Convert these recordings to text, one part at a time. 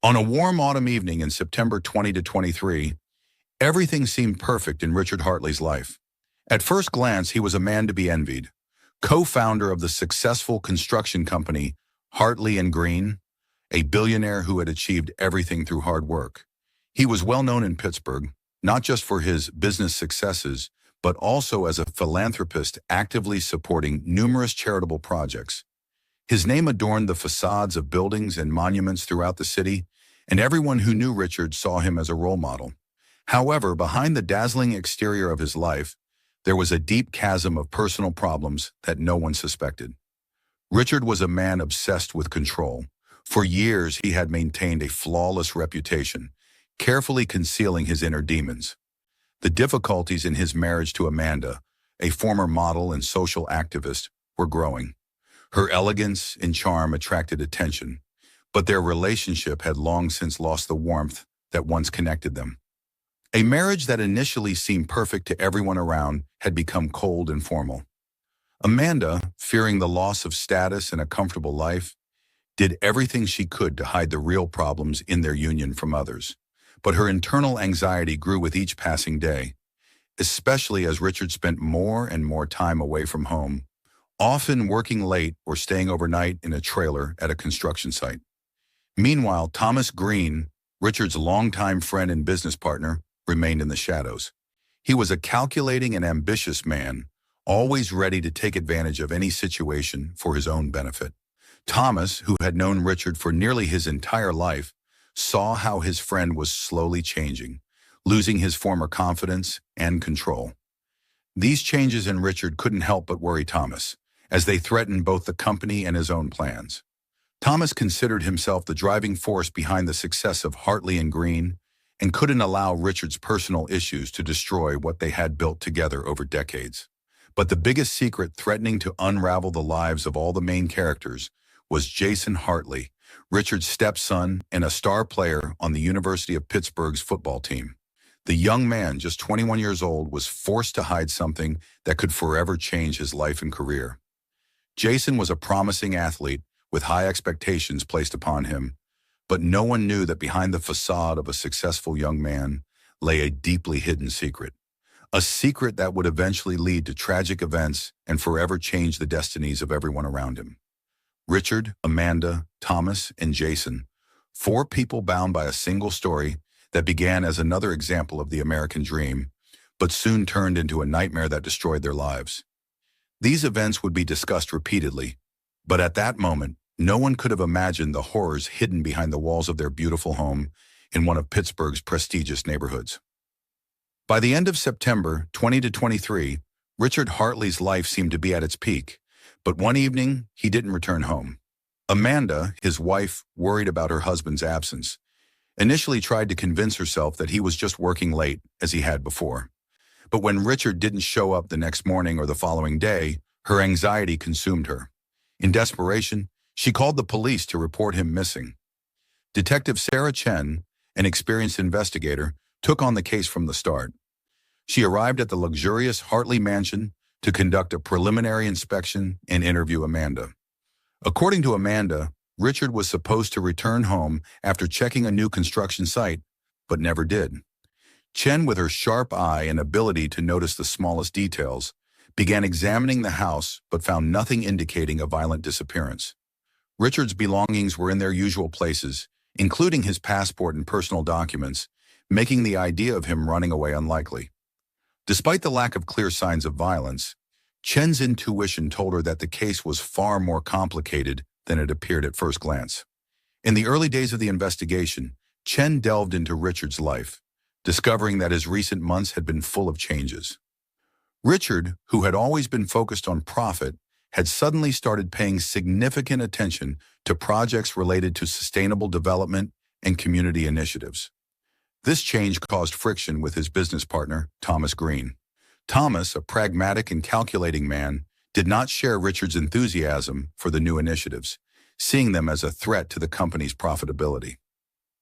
On a warm autumn evening in September 2023, everything seemed perfect in Richard Hartley's life. At first glance, he was a man to be envied. Co-founder of the successful construction company Hartley and Green, a billionaire who had achieved everything through hard work. He was well known in Pittsburgh, not just for his business successes, but also as a philanthropist actively supporting numerous charitable projects. His name adorned the facades of buildings and monuments throughout the city, and everyone who knew Richard saw him as a role model. However, behind the dazzling exterior of his life, there was a deep chasm of personal problems that no one suspected. Richard was a man obsessed with control. For years, he had maintained a flawless reputation, carefully concealing his inner demons. The difficulties in his marriage to Amanda, a former model and social activist, were growing. Her elegance and charm attracted attention, but their relationship had long since lost the warmth that once connected them. A marriage that initially seemed perfect to everyone around had become cold and formal. Amanda, fearing the loss of status and a comfortable life, did everything she could to hide the real problems in their union from others. But her internal anxiety grew with each passing day, especially as Richard spent more and more time away from home, often working late or staying overnight in a trailer at a construction site. Meanwhile, Thomas Green, Richard's longtime friend and business partner, remained in the shadows. He was a calculating and ambitious man, always ready to take advantage of any situation for his own benefit. Thomas, who had known Richard for nearly his entire life, saw how his friend was slowly changing, losing his former confidence and control. These changes in Richard couldn't help but worry Thomas, as they threatened both the company and his own plans. Thomas considered himself the driving force behind the success of Hartley and Green, and couldn't allow Richard's personal issues to destroy what they had built together over decades. But the biggest secret threatening to unravel the lives of all the main characters was Jason Hartley, Richard's stepson and a star player on the University of Pittsburgh's football team. The young man, just 21 years old, was forced to hide something that could forever change his life and career. Jason was a promising athlete with high expectations placed upon him, but no one knew that behind the facade of a successful young man lay a deeply hidden secret. A secret that would eventually lead to tragic events and forever change the destinies of everyone around him. Richard, Amanda, Thomas, and Jason, four people bound by a single story that began as another example of the American dream, but soon turned into a nightmare that destroyed their lives. These events would be discussed repeatedly, but at that moment, no one could have imagined the horrors hidden behind the walls of their beautiful home in one of Pittsburgh's prestigious neighborhoods. By the end of September 2023, Richard Hartley's life seemed to be at its peak, but one evening, he didn't return home. Amanda, his wife, worried about her husband's absence, initially tried to convince herself that he was just working late, as he had before. But when Richard didn't show up the next morning or the following day, her anxiety consumed her. In desperation, she called the police to report him missing. Detective Sarah Chen, an experienced investigator, took on the case from the start. She arrived at the luxurious Hartley mansion to conduct a preliminary inspection and interview Amanda. According to Amanda, Richard was supposed to return home after checking a new construction site, but never did. Chen, with her sharp eye and ability to notice the smallest details, began examining the house but found nothing indicating a violent disappearance. Richard's belongings were in their usual places, including his passport and personal documents, making the idea of him running away unlikely. Despite the lack of clear signs of violence, Chen's intuition told her that the case was far more complicated than it appeared at first glance. In the early days of the investigation, Chen delved into Richard's life, discovering that his recent months had been full of changes. Richard, who had always been focused on profit, had suddenly started paying significant attention to projects related to sustainable development and community initiatives. This change caused friction with his business partner, Thomas Green. Thomas, a pragmatic and calculating man, did not share Richard's enthusiasm for the new initiatives, seeing them as a threat to the company's profitability.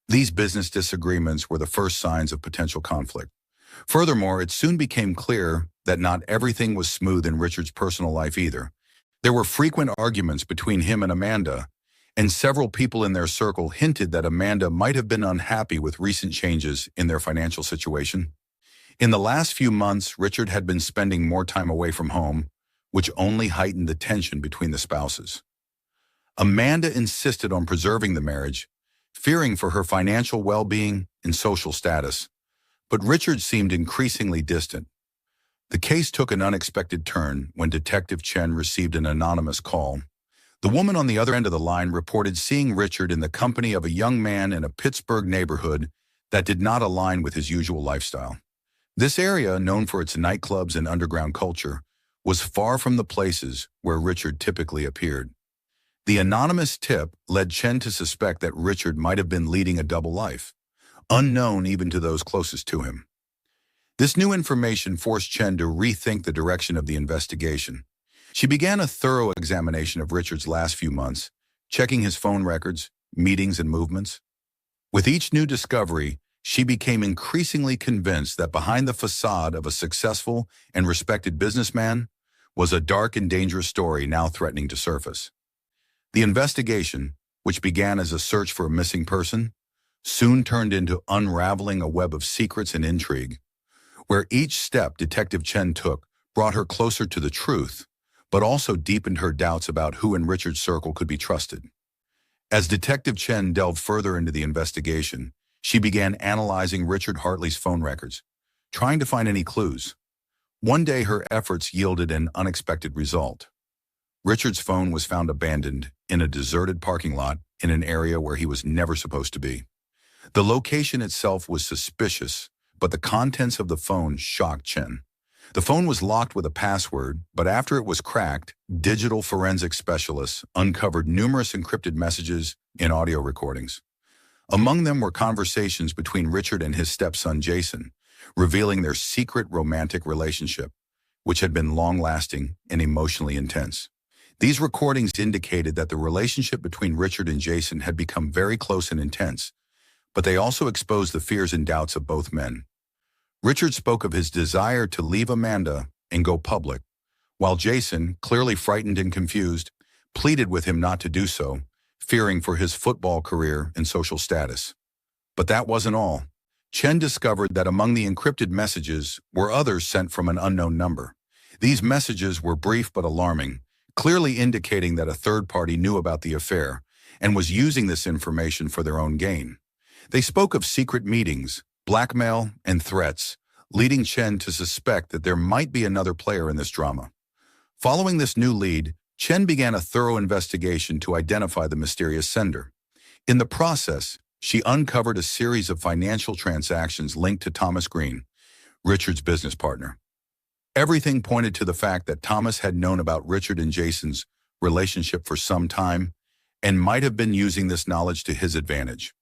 These business disagreements were the first signs of potential conflict. Furthermore, it soon became clear that not everything was smooth in Richard's personal life either. There were frequent arguments between him and Amanda, and several people in their circle hinted that Amanda might have been unhappy with recent changes in their financial situation. In the last few months, Richard had been spending more time away from home, which only heightened the tension between the spouses. Amanda insisted on preserving the marriage, fearing for her financial well-being and social status, but Richard seemed increasingly distant. The case took an unexpected turn when Detective Chen received an anonymous call. The woman on the other end of the line reported seeing Richard in the company of a young man in a Pittsburgh neighborhood that did not align with his usual lifestyle. This area, known for its nightclubs and underground culture, was far from the places where Richard typically appeared. The anonymous tip led Chen to suspect that Richard might have been leading a double life, unknown even to those closest to him. This new information forced Chen to rethink the direction of the investigation. She began a thorough examination of Richard's last few months, checking his phone records, meetings, and movements. With each new discovery, she became increasingly convinced that behind the facade of a successful and respected businessman was a dark and dangerous story now threatening to surface. The investigation, which began as a search for a missing person, soon turned into unraveling a web of secrets and intrigue, where each step Detective Chen took brought her closer to the truth, but also deepened her doubts about who in Richard's circle could be trusted. As Detective Chen delved further into the investigation, she began analyzing Richard Hartley's phone records, trying to find any clues. One day, her efforts yielded an unexpected result. Richard's phone was found abandoned in a deserted parking lot in an area where he was never supposed to be. The location itself was suspicious, but the contents of the phone shocked Chen. The phone was locked with a password, but after it was cracked, digital forensic specialists uncovered numerous encrypted messages and audio recordings. Among them were conversations between Richard and his stepson Jason, revealing their secret romantic relationship, which had been long-lasting and emotionally intense. These recordings indicated that the relationship between Richard and Jason had become very close and intense, but they also exposed the fears and doubts of both men. Richard spoke of his desire to leave Amanda and go public, while Jason, clearly frightened and confused, pleaded with him not to do so, fearing for his football career and social status. But that wasn't all. Chen discovered that among the encrypted messages were others sent from an unknown number. These messages were brief but alarming, clearly indicating that a third party knew about the affair and was using this information for their own gain. They spoke of secret meetings, blackmail, and threats, leading Chen to suspect that there might be another player in this drama. Following this new lead, Chen began a thorough investigation to identify the mysterious sender. In the process, she uncovered a series of financial transactions linked to Thomas Green, Richard's business partner. Everything pointed to the fact that Thomas had known about Richard and Jason's relationship for some time and might have been using this knowledge to his advantage.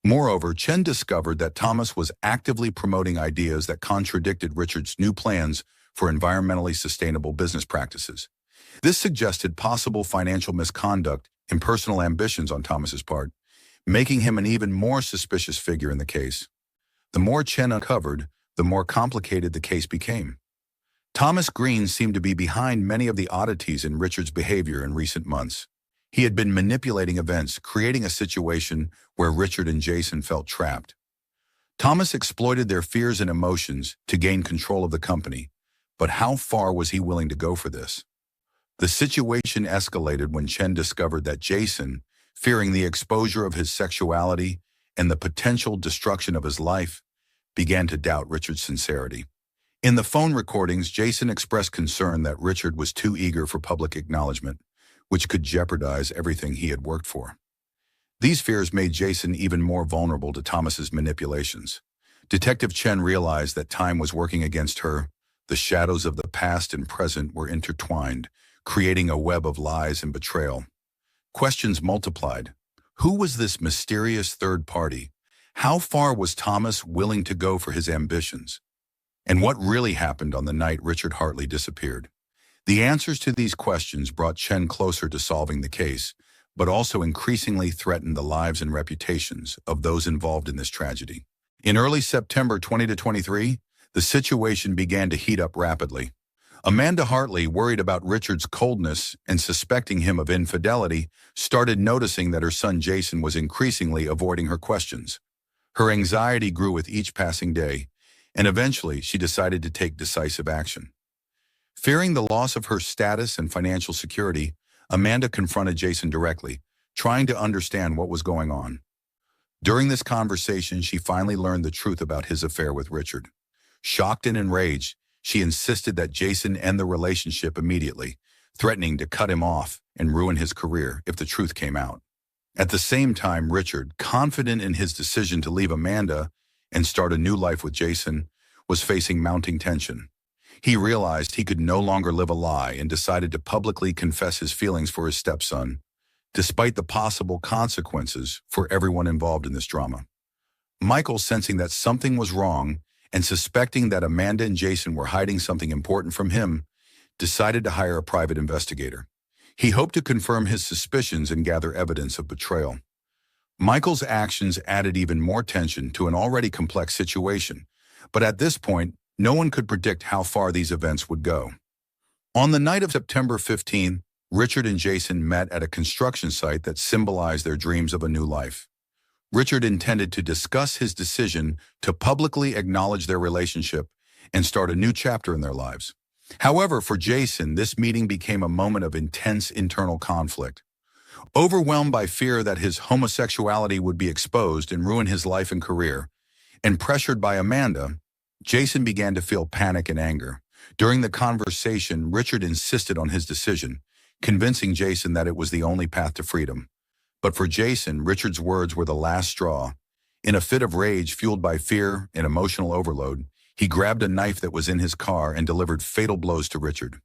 Moreover, Chen discovered that Thomas was actively promoting ideas that contradicted Richard's new plans for environmentally sustainable business practices. This suggested possible financial misconduct and personal ambitions on Thomas's part, making him an even more suspicious figure in the case. The more Chen uncovered, the more complicated the case became. Thomas Green seemed to be behind many of the oddities in Richard's behavior in recent months. He had been manipulating events, creating a situation where Richard and Jason felt trapped. Thomas exploited their fears and emotions to gain control of the company, but how far was he willing to go for this? The situation escalated when Chen discovered that Jason, fearing the exposure of his sexuality and the potential destruction of his life, began to doubt Richard's sincerity. In the phone recordings, Jason expressed concern that Richard was too eager for public acknowledgement, which could jeopardize everything he had worked for. These fears made Jason even more vulnerable to Thomas's manipulations. Detective Chen realized that time was working against her. The shadows of the past and present were intertwined, creating a web of lies and betrayal. Questions multiplied. Who was this mysterious third party? How far was Thomas willing to go for his ambitions? And what really happened on the night Richard Hartley disappeared? The answers to these questions brought Chen closer to solving the case, but also increasingly threatened the lives and reputations of those involved in this tragedy. In early September 2023, the situation began to heat up rapidly. Amanda Hartley, worried about Richard's coldness and suspecting him of infidelity, started noticing that her son Jason was increasingly avoiding her questions. Her anxiety grew with each passing day, and eventually she decided to take decisive action. Fearing the loss of her status and financial security, Amanda confronted Jason directly, trying to understand what was going on. During this conversation, she finally learned the truth about his affair with Richard. Shocked and enraged, she insisted that Jason end the relationship immediately, threatening to cut him off and ruin his career if the truth came out. At the same time, Richard, confident in his decision to leave Amanda and start a new life with Jason, was facing mounting tension. He realized he could no longer live a lie and decided to publicly confess his feelings for his stepson, despite the possible consequences for everyone involved in this drama. Michael, sensing that something was wrong and suspecting that Amanda and Jason were hiding something important from him, decided to hire a private investigator. He hoped to confirm his suspicions and gather evidence of betrayal. Michael's actions added even more tension to an already complex situation, but at this point, no one could predict how far these events would go. On the night of September 15th, Richard and Jason met at a construction site that symbolized their dreams of a new life. Richard intended to discuss his decision to publicly acknowledge their relationship and start a new chapter in their lives. However, for Jason, this meeting became a moment of intense internal conflict. Overwhelmed by fear that his homosexuality would be exposed and ruin his life and career, and pressured by Amanda, Jason began to feel panic and anger. During the conversation, Richard insisted on his decision, convincing Jason that it was the only path to freedom. But for Jason, Richard's words were the last straw. In a fit of rage fueled by fear and emotional overload, he grabbed a knife that was in his car and delivered fatal blows to Richard.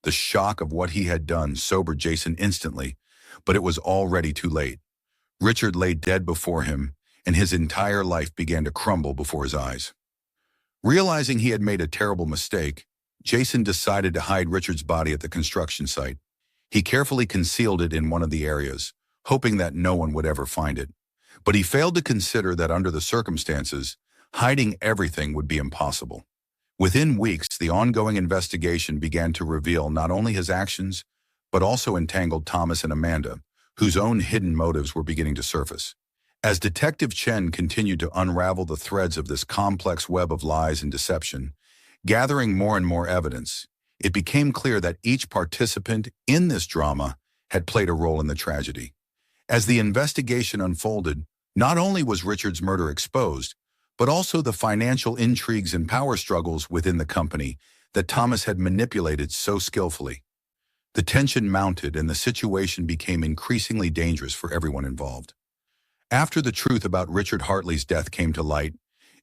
The shock of what he had done sobered Jason instantly, but it was already too late. Richard lay dead before him, and his entire life began to crumble before his eyes. Realizing he had made a terrible mistake, Jason decided to hide Richard's body at the construction site. He carefully concealed it in one of the areas, hoping that no one would ever find it. But he failed to consider that under the circumstances, hiding everything would be impossible. Within weeks, the ongoing investigation began to reveal not only his actions, but also entangled Thomas and Amanda, whose own hidden motives were beginning to surface. As Detective Chen continued to unravel the threads of this complex web of lies and deception, gathering more and more evidence, it became clear that each participant in this drama had played a role in the tragedy. As the investigation unfolded, not only was Richard's murder exposed, but also the financial intrigues and power struggles within the company that Thomas had manipulated so skillfully. The tension mounted and the situation became increasingly dangerous for everyone involved. After the truth about Richard Hartley's death came to light,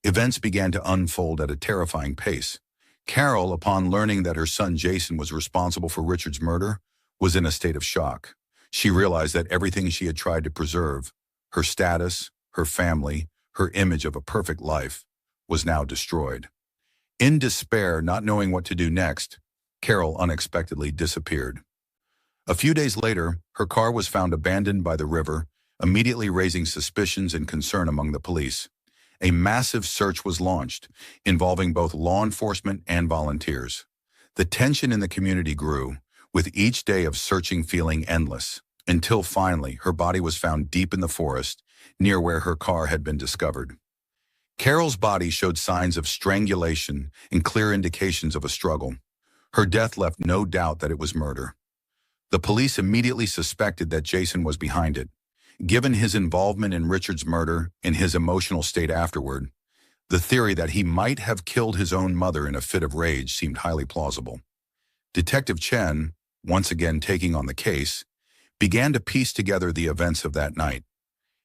events began to unfold at a terrifying pace. Carol, upon learning that her son Jason was responsible for Richard's murder, was in a state of shock. She realized that everything she had tried to preserve, her status, her family, her image of a perfect life, was now destroyed. In despair, not knowing what to do next, Carol unexpectedly disappeared. A few days later, her car was found abandoned by the river, immediately raising suspicions and concern among the police. A massive search was launched, involving both law enforcement and volunteers. The tension in the community grew, with each day of searching feeling endless, until finally her body was found deep in the forest, near where her car had been discovered. Carol's body showed signs of strangulation and clear indications of a struggle. Her death left no doubt that it was murder. The police immediately suspected that Jason was behind it. Given his involvement in Richard's murder and his emotional state afterward, the theory that he might have killed his own mother in a fit of rage seemed highly plausible. Detective Chen, once again taking on the case, began to piece together the events of that night.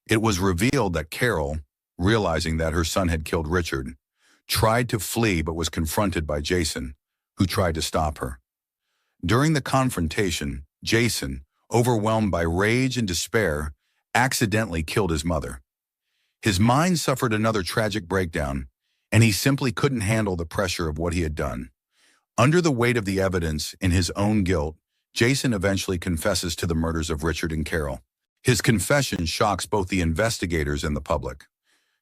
It was revealed that Carol, realizing that her son had killed Richard, tried to flee but was confronted by Jason, who tried to stop her. During the confrontation, Jason, overwhelmed by rage and despair, accidentally killed his mother. His mind suffered another tragic breakdown, and he simply couldn't handle the pressure of what he had done. Under the weight of the evidence and his own guilt, Jason eventually confesses to the murders of Richard and Carol. His confession shocks both the investigators and the public.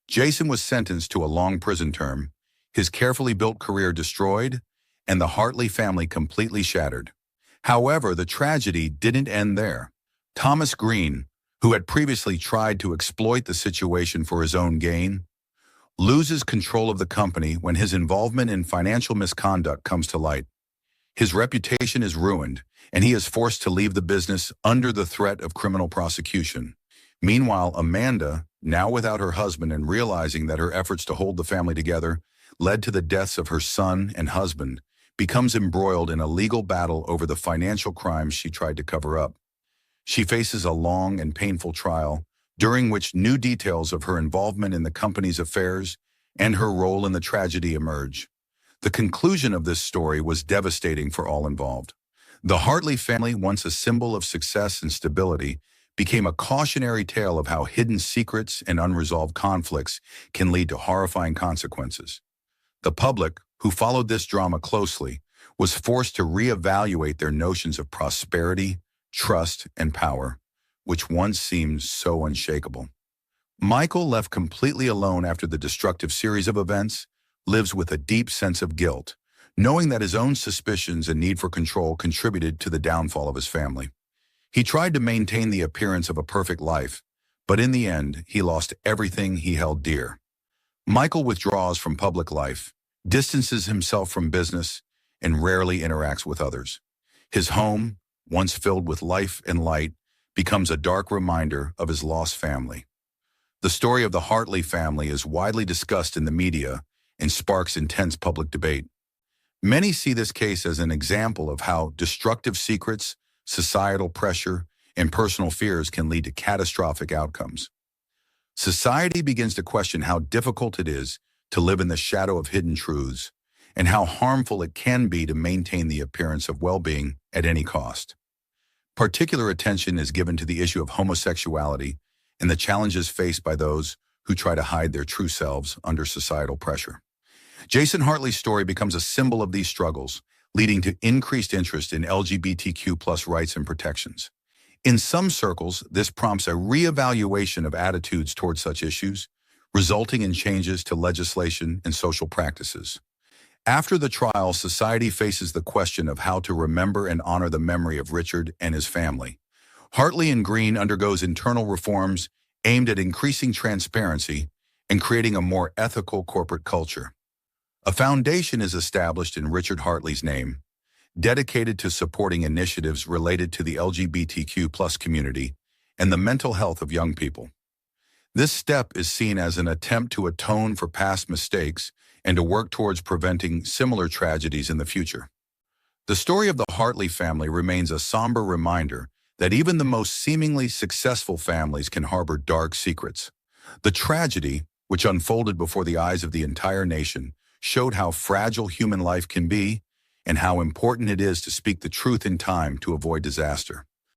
Jason was sentenced to a long prison term, his carefully built career destroyed, and the Hartley family completely shattered. However, the tragedy didn't end there. Thomas Green, who had previously tried to exploit the situation for his own gain, loses control of the company when his involvement in financial misconduct comes to light. His reputation is ruined, and he is forced to leave the business under the threat of criminal prosecution. Meanwhile, Amanda, now without her husband and realizing that her efforts to hold the family together led to the deaths of her son and husband, becomes embroiled in a legal battle over the financial crimes she tried to cover up. She faces a long and painful trial, during which new details of her involvement in the company's affairs and her role in the tragedy emerge. The conclusion of this story was devastating for all involved. The Hartley family, once a symbol of success and stability, became a cautionary tale of how hidden secrets and unresolved conflicts can lead to horrifying consequences. The public, who followed this drama closely, was forced to reevaluate their notions of prosperity, trust, and power, which once seemed so unshakable. Michael, left completely alone after the destructive series of events, lives with a deep sense of guilt, knowing that his own suspicions and need for control contributed to the downfall of his family. He tried to maintain the appearance of a perfect life, but in the end, he lost everything he held dear. Michael withdraws from public life, distances himself from business, and rarely interacts with others. His home, once filled with life and light, becomes a dark reminder of his lost family. The story of the Hartley family is widely discussed in the media and sparks intense public debate. Many see this case as an example of how destructive secrets, societal pressure, and personal fears can lead to catastrophic outcomes. Society begins to question how difficult it is to live in the shadow of hidden truths, and how harmful it can be to maintain the appearance of well-being at any cost. Particular attention is given to the issue of homosexuality and the challenges faced by those who try to hide their true selves under societal pressure. Jason Hartley's story becomes a symbol of these struggles, leading to increased interest in LGBTQ+ rights and protections. In some circles, this prompts a reevaluation of attitudes toward such issues, resulting in changes to legislation and social practices. After the trial, society faces the question of how to remember and honor the memory of Richard and his family. Hartley and Green undergoes internal reforms aimed at increasing transparency and creating a more ethical corporate culture. A foundation is established in Richard Hartley's name, dedicated to supporting initiatives related to the LGBTQ+ community and the mental health of young people. This step is seen as an attempt to atone for past mistakes and to work towards preventing similar tragedies in the future. The story of the Hartley family remains a somber reminder that even the most seemingly successful families can harbor dark secrets. The tragedy, which unfolded before the eyes of the entire nation, showed how fragile human life can be and how important it is to speak the truth in time to avoid disaster.